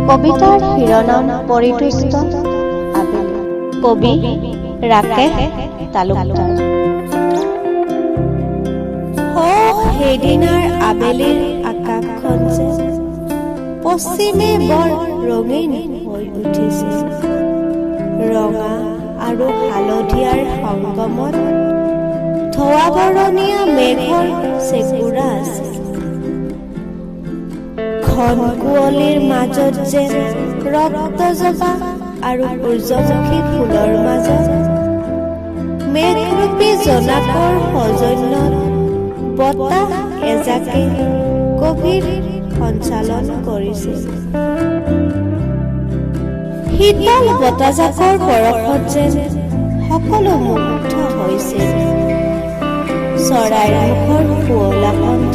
কবিতাৰ শিৰোনাম পৰিতুষ্ট আবেলি। কবি ৰাকেশ তালুকদাৰ। সেইদিনাৰ আবেলিৰ আকাশখন যে পশ্চিমে বৰ ৰঙীন হৈ উঠিছিল। ৰঙা আৰু হালধীয়াৰ সংগমত ধোঁৱা বৰণীয়া মেঘৰ চেকুৰা আছিল। ঘন কুঁৱলীৰ মাজত যে ৰক্তজবা আৰু সূৰ্যমুখী ফুলৰ মাজত মেঘৰূপী জোনাকৰ সৌজন্যত বতাহ এজাকে গভীৰ সঞ্চালন কৰিছিল। শীতল বতাহজাকৰ পৰশত যেন সকলো মুগ্ধ হৈছিল। চৰাইৰ মুখৰ শুৱলা কণ্ঠ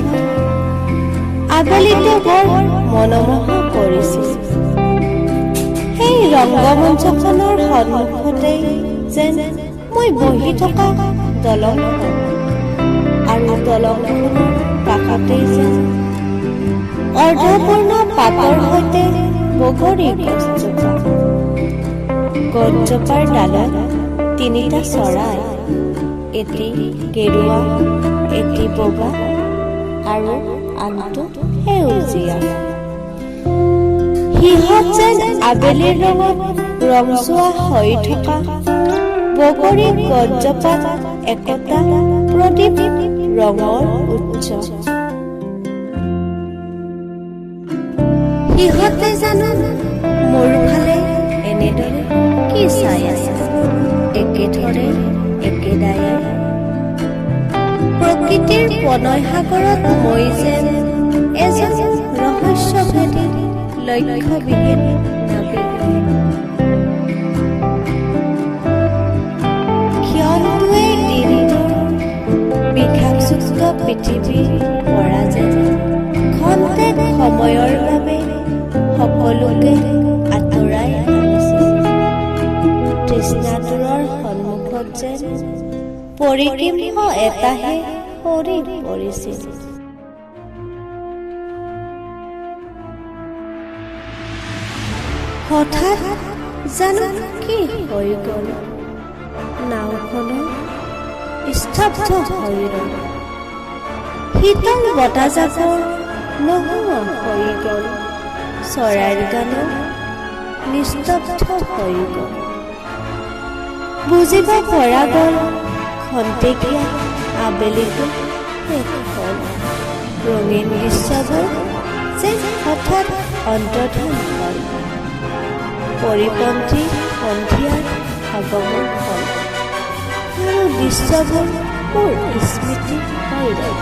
আবেলিতে বৰ মনোমোহা কৰিছিল। সেই ৰংগমঞ্চখনৰ সন্মুখতেই যেন মই বহি থকা দলংখন, আৰু দলংখনৰ কাষতেই যেন অৰ্ধপূৰ্ণ পাতৰ সৈতে বগৰী গছজোপা। গছজোপাৰ ডালত তিনিটা চৰাই, এটি গেৰুৱা, এটি বগা আৰু আনটো সেউজীয়া। সিহঁত যেন আবেলিৰ ৰঙত ৰংচোৱা হৈ থকা বগৰী গছজোপাত একতা প্ৰদীপ ৰঙৰ উৎস। সিহঁতে জানো মোৰ ফালে এনেদৰে কি চাই আছে? একেধৰে একেদায়ে প্ৰকৃতিৰ প্ৰণয় সাগৰত মই যেন এজন ৰহস্যভেদী লক্ষ্যবিহীন নাবিক। ক্ষণটোৱে দিনটোৰ বিঘাযুক্ত পৃথিৱীৰ পৰা যেন ক্ষন্তেক সময়ৰ বাবে সকলোকে আঁতৰাই আনিছিল। তৃষ্ণাতুৰৰ সন্মুখত যেন পৰিকিম্ভ এটাহে সৰি পৰিছিল। হঠাৎ জানো কি হৈ গ'ল? নাওখনো স্তব্ধ হৈ ৰ'ল। শীতল বতাহজাকৰ নোহোৱা হৈ গ'ল। চৰাইৰ গানো নিস্তব্ধ হৈ গ'ল। বুজিব পৰা গ'ল খন্তেকীয়া আবেলিটো শেষ হ'ল। ৰঙীন দৃশ্যবোৰ যেন হঠাৎ অন্তৰ্ধান হ'ল। পৰিপন্থী সন্ধিয়াৰ আগমন হ'ল আৰু দৃশ্যবোৰ মোৰ স্মৃতি হৈ ৰ'ল।